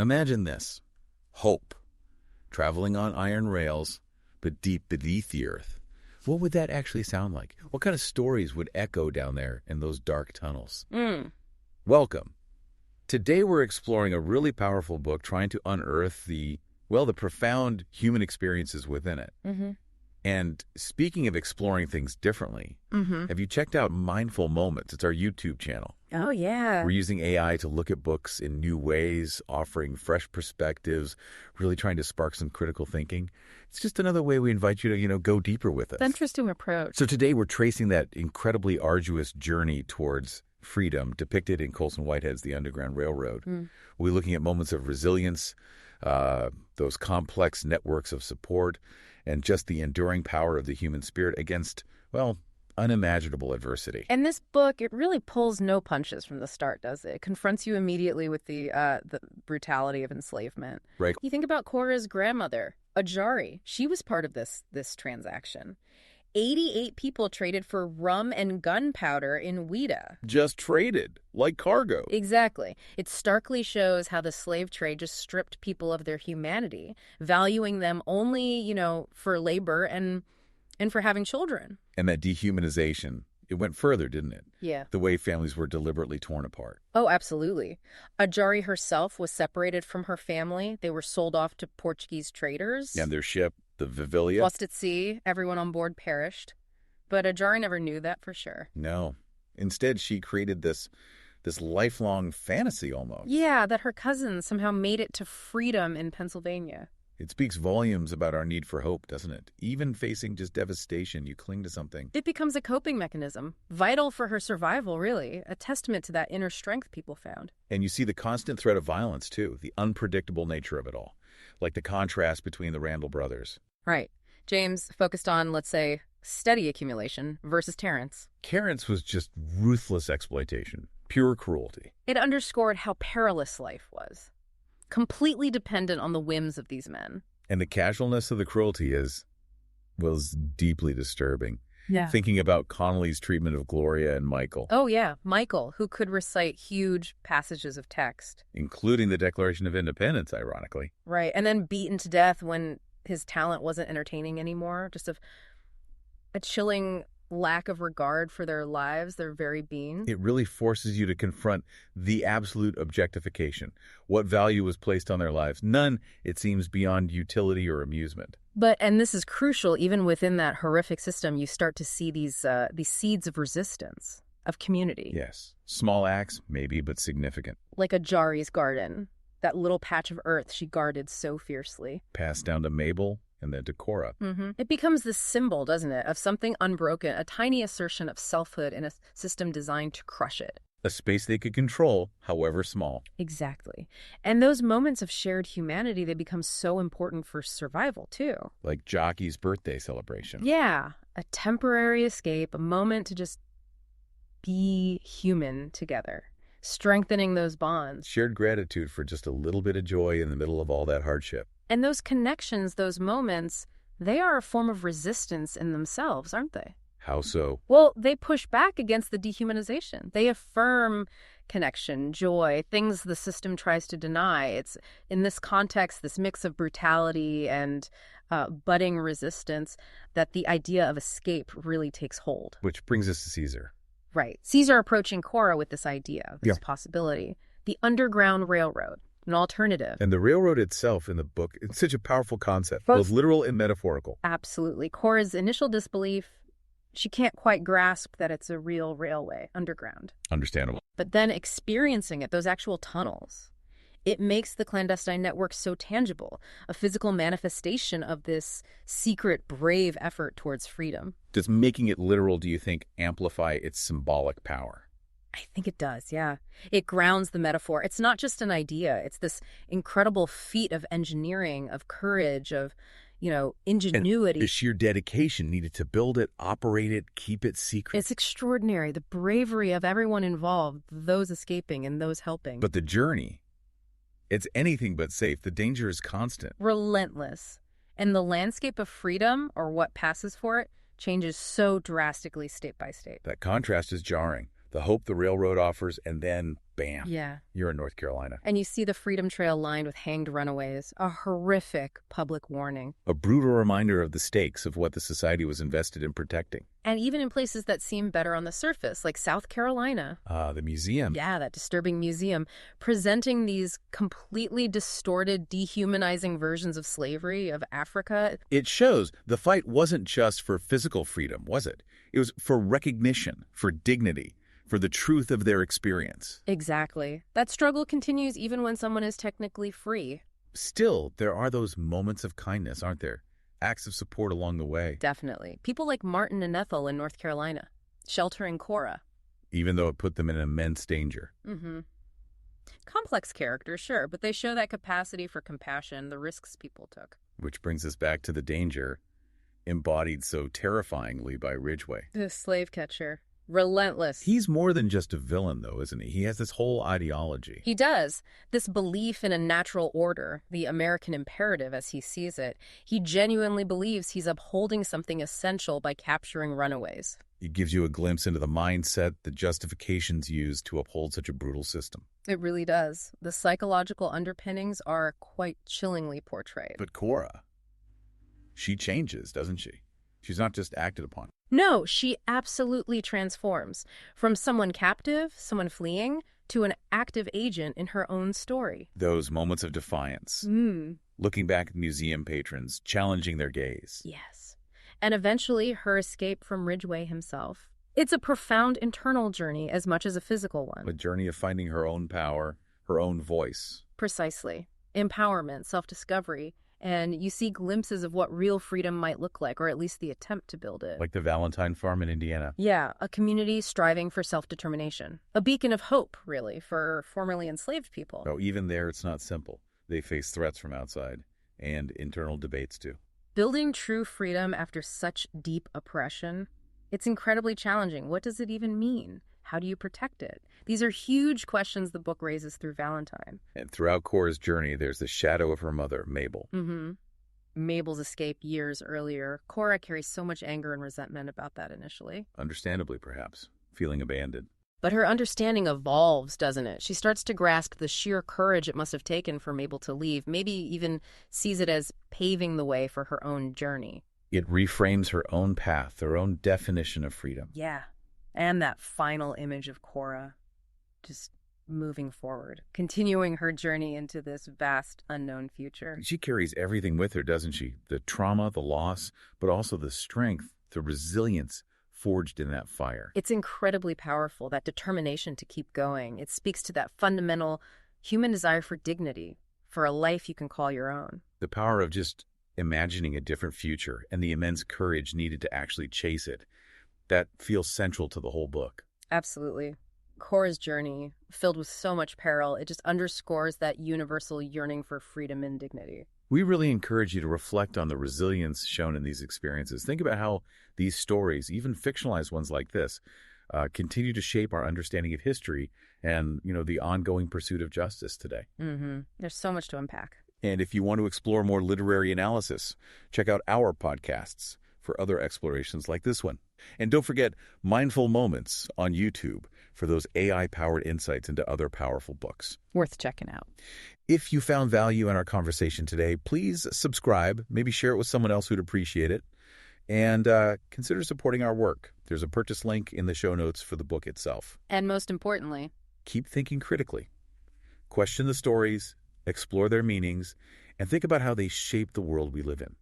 Imagine this. Hope. Traveling on iron rails, but deep beneath the earth. What would that actually sound like? What kind of stories would echo down there in those dark tunnels? Welcome. Today we're exploring a really powerful book trying to unearth the profound human experiences within it. And speaking of exploring things differently, have you checked out Mindful Moments? It's our YouTube channel. Oh, yeah. We're using AI to look at books in new ways, offering fresh perspectives, really trying to spark some critical thinking. It's just another way we invite you to, go deeper with us. It's an interesting approach. So today we're tracing that incredibly arduous journey towards freedom depicted in Colson Whitehead's The Underground Railroad. We're looking at moments of resilience, those complex networks of support, and just the enduring power of the human spirit against, unimaginable adversity. And this book, it really pulls no punches from the start, does it? It confronts you immediately with the brutality of enslavement. Right. You think about Cora's grandmother, Ajari. She was part of this transaction. 88 people traded for rum and gunpowder in Ouida. Just traded, like cargo. Exactly. It starkly shows how the slave trade just stripped people of their humanity, valuing them only, for labor and for having children. And that dehumanization, it went further, didn't it? Yeah. The way families were deliberately torn apart. Oh, absolutely. Ajari herself was separated from her family. They were sold off to Portuguese traders. And their ship, the Vivilia. Lost at sea. Everyone on board perished. But Ajari never knew that for sure. No. Instead, she created this lifelong fantasy almost. Yeah, that her cousins somehow made it to freedom in Pennsylvania. It speaks volumes about our need for hope, doesn't it? Even facing just devastation, you cling to something. It becomes a coping mechanism, vital for her survival, really, a testament to that inner strength people found. And you see the constant threat of violence, too, the unpredictable nature of it all, like the contrast between the Randall brothers. Right. James focused on, let's say, steady accumulation versus Terrence. Terrence was just ruthless exploitation, pure cruelty. It underscored how perilous life was. Completely dependent on the whims of these men. And the casualness of the cruelty was deeply disturbing. Yeah. Thinking about Connolly's treatment of Gloria and Michael. Oh, yeah. Michael, who could recite huge passages of text. Including the Declaration of Independence, ironically. Right. And then beaten to death when his talent wasn't entertaining anymore. Just a chilling lack of regard for their lives, their very being. It really forces you to confront the absolute objectification. What value was placed on their lives? None, it seems, beyond utility or amusement. And this is crucial, even within that horrific system, you start to see these seeds of resistance, of community. Yes. Small acts, maybe, but significant. Like Ajari's garden, that little patch of earth she guarded so fiercely. Passed down to Mabel and then to Cora. It becomes this symbol, doesn't it, of something unbroken, a tiny assertion of selfhood in a system designed to crush it. A space they could control, however small. Exactly. And those moments of shared humanity, they become so important for survival, too. Like Jockey's birthday celebration. Yeah. A temporary escape, a moment to just be human together, strengthening those bonds. Shared gratitude for just a little bit of joy in the middle of all that hardship. And those connections, those moments, they are a form of resistance in themselves, aren't they? How so? Well, they push back against the dehumanization. They affirm connection, joy, things the system tries to deny. It's, in this context, this mix of brutality and budding resistance, that the idea of escape really takes hold. Which brings us to Caesar. Right. Caesar approaching Cora with this idea, this possibility. The Underground Railroad, an alternative. And the railroad itself in the book, it's such a powerful concept, both literal and metaphorical. Absolutely. Cora's initial disbelief, she can't quite grasp that it's a real railway, underground. Understandable. But then experiencing it, those actual tunnels, it makes the clandestine network so tangible, a physical manifestation of this secret, brave effort towards freedom. Does making it literal, do you think, amplify its symbolic power? I think it does, yeah. It grounds the metaphor. It's not just an idea. It's this incredible feat of engineering, of courage, of, ingenuity. And the sheer dedication needed to build it, operate it, keep it secret. It's extraordinary, the bravery of everyone involved, those escaping and those helping. But the journey, it's anything but safe. The danger is constant. Relentless. And the landscape of freedom, or what passes for it, changes so drastically state by state. That contrast is jarring. the hope the railroad offers, and then, bam, Yeah. you're in North Carolina. And you see the Freedom Trail lined with hanged runaways, a horrific public warning. A brutal reminder of the stakes of what the society was invested in protecting. And even in places that seem better on the surface, like South Carolina. The museum. Yeah, that disturbing museum, presenting these completely distorted, dehumanizing versions of slavery, of Africa. It shows the fight wasn't just for physical freedom, was it? It was for recognition, for dignity, for the truth of their experience. Exactly. That struggle continues even when someone is technically free. Still, there are those moments of kindness, aren't there? Acts of support along the way. Definitely. People like Martin and Ethel in North Carolina, sheltering Cora. Even though it put them in immense danger. Mm-hmm. Complex characters, sure, but they show that capacity for compassion, the risks people took. Which brings us back to the danger embodied so terrifyingly by Ridgway. The slave catcher. Relentless. He's more than just a villain, though, isn't he? He has this whole ideology. He does. This belief in a natural order, the American imperative as he sees it. He genuinely believes he's upholding something essential by capturing runaways. It gives you a glimpse into the mindset, the justifications used to uphold such a brutal system. It really does. The psychological underpinnings are quite chillingly portrayed. But Cora, she changes, doesn't she? She's not just acted upon. No, she absolutely transforms. From someone captive, someone fleeing, to an active agent in her own story. Those moments of defiance. Looking back at museum patrons, challenging their gaze. Yes. And eventually her escape from Ridgway himself. It's a profound internal journey as much as a physical one. A journey of finding her own power, her own voice. Precisely. Empowerment, self-discovery. And you see glimpses of what real freedom might look like, or at least the attempt to build it. Like the Valentine Farm in Indiana. Yeah, a community striving for self-determination. A beacon of hope, really, for formerly enslaved people. Oh, even there, it's not simple. They face threats from outside and internal debates, too. Building true freedom after such deep oppression, it's incredibly challenging. What does it even mean? How do you protect it? These are huge questions the book raises through Valentine. And throughout Cora's journey, there's the shadow of her mother, Mabel. Mabel's escape years earlier. Cora carries so much anger and resentment about that initially. Understandably, perhaps, feeling abandoned. But her understanding evolves, doesn't it? She starts to grasp the sheer courage it must have taken for Mabel to leave, maybe even sees it as paving the way for her own journey. It reframes her own path, her own definition of freedom. Yeah. And that final image of Cora just moving forward, continuing her journey into this vast, unknown future. She carries everything with her, doesn't she? The trauma, the loss, but also the strength, the resilience forged in that fire. It's incredibly powerful, that determination to keep going. It speaks to that fundamental human desire for dignity, for a life you can call your own. The power of just imagining a different future and the immense courage needed to actually chase it. That feels central to the whole book. Absolutely. Cora's journey, filled with so much peril, it just underscores that universal yearning for freedom and dignity. We really encourage you to reflect on the resilience shown in these experiences. Think about how these stories, even fictionalized ones like this, continue to shape our understanding of history and, the ongoing pursuit of justice today. There's so much to unpack. And if you want to explore more literary analysis, check out our podcasts for other explorations like this one. And don't forget Mindful Moments on YouTube for those AI-powered insights into other powerful books. Worth checking out. If you found value in our conversation today, please subscribe, maybe share it with someone else who'd appreciate it, and consider supporting our work. There's a purchase link in the show notes for the book itself. And most importantly, keep thinking critically. Question the stories, explore their meanings, and think about how they shape the world we live in.